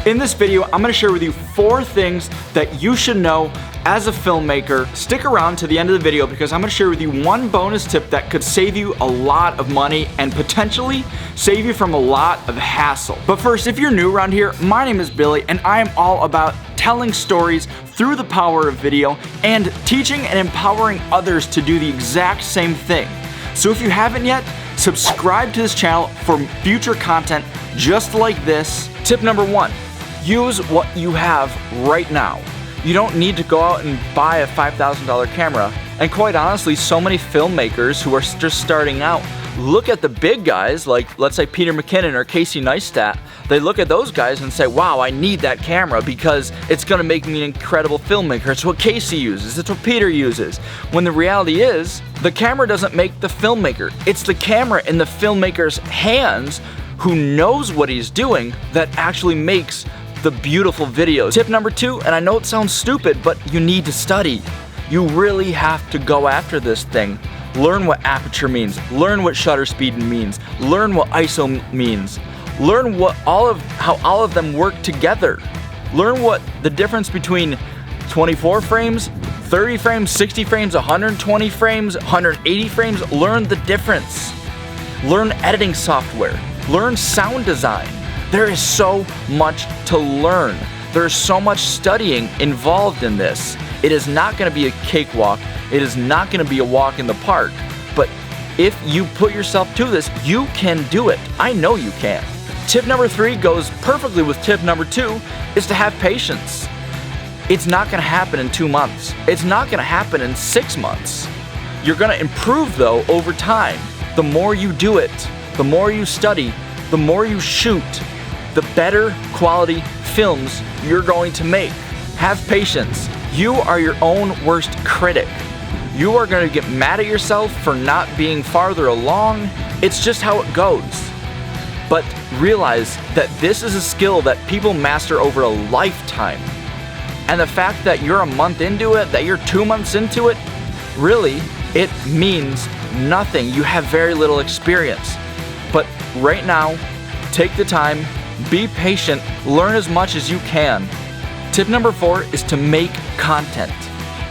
In this video, I'm going to share with you 4 things that you should know as a filmmaker. Stick around to the end of the video because I'm going to share with you one bonus tip that could save you a lot of money and potentially save you from a lot of hassle. But first, if you're new around here, my name is Billy and I am all about telling stories through the power of video and teaching and empowering others to do the exact same thing. So if you haven't yet, subscribe to this channel for future content just like this. Tip number 1. Use what you have right now. You don't need to go out and buy a $5,000 camera. And quite honestly, so many filmmakers who are just starting out look at the big guys, like let's say Peter McKinnon or Casey Neistat. They look at those guys and say, wow, I need that camera because it's gonna make me an incredible filmmaker. It's what Casey uses, it's what Peter uses. When the reality is, the camera doesn't make the filmmaker. It's the camera in the filmmaker's hands who knows what he's doing that actually makes the beautiful videos. Tip number 2, and I know it sounds stupid, but you need to study. You really have to go after this thing. Learn what aperture means, learn what shutter speed means, learn what ISO means, learn what how all of them work together. Learn what the difference between 24 frames, 30 frames, 60 frames, 120 frames, 180 frames, learn the difference. Learn editing software, learn sound design. There is so much to learn. There is so much studying involved in this. It is not going to be a cakewalk. It is not going to be a walk in the park. But if you put yourself to this, you can do it. I know you can. Tip number 3 goes perfectly with tip number 2, is to have patience. It's not going to happen in 2 months. It's not going to happen in 6 months. You're going to improve though over time. The more you do it, the more you study, the more you shoot, the better quality films you're going to make. Have patience. You are your own worst critic. You are going to get mad at yourself for not being farther along. It's just how it goes. But realize that this is a skill that people master over a lifetime. And the fact that you're a month into it, that you're 2 months into it, really, it means nothing. You have very little experience. But right now, take the time, be patient, learn as much as you can. Tip number 4 is to make content.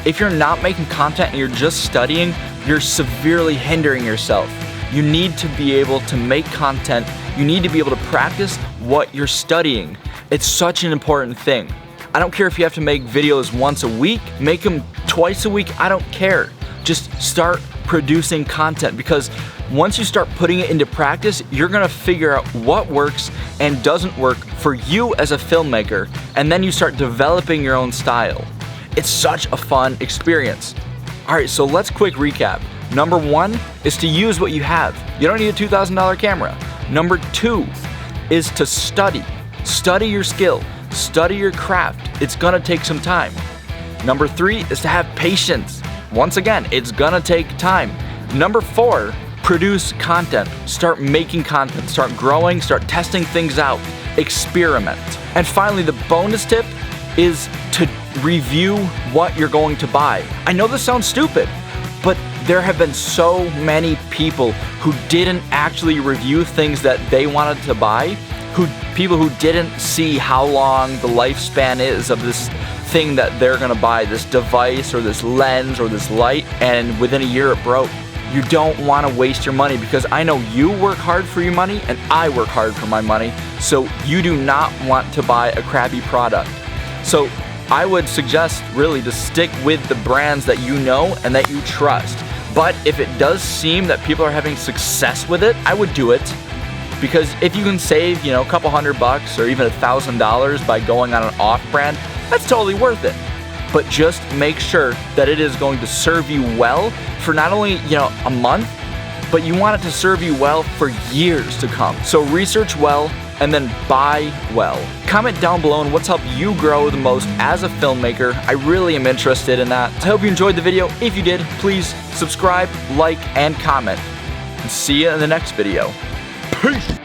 If you're not making content and you're just studying, you're severely hindering yourself. You need to be able to make content. You need to be able to practice what you're studying. It's such an important thing. I don't care if you have to make videos once a week, make them twice a week, I don't care. Just start producing content because once you start putting it into practice, you're gonna figure out what works and doesn't work for you as a filmmaker, and then you start developing your own style. It's such a fun experience. All right, so let's quick recap. Number 1 is to use what you have. You don't need a $2,000 camera. Number 2 is to study. Study your skill, study your craft. It's gonna take some time. Number 3 is to have patience. Once again, it's gonna take time. Number 4, produce content. Start making content, start growing, start testing things out, experiment. And finally, the bonus tip is to review what you're going to buy. I know this sounds stupid, but there have been so many people who didn't actually review things that they wanted to buy, people who didn't see how long the lifespan is of this thing that they're gonna buy, this device or this lens or this light, and within a year it broke. You don't want to waste your money because I know you work hard for your money and I work hard for my money, so you do not want to buy a crappy product. So I would suggest really to stick with the brands that you know and that you trust. But if it does seem that people are having success with it, I would do it. Because if you can save, a couple $100 or even $1,000 by going on an off-brand, that's totally worth it. But just make sure that it is going to serve you well for not only, a month, but you want it to serve you well for years to come. So research well and then buy well. Comment down below on what's helped you grow the most as a filmmaker. I really am interested in that. I hope you enjoyed the video. If you did, please subscribe, like, and comment. And see you in the next video. Peace!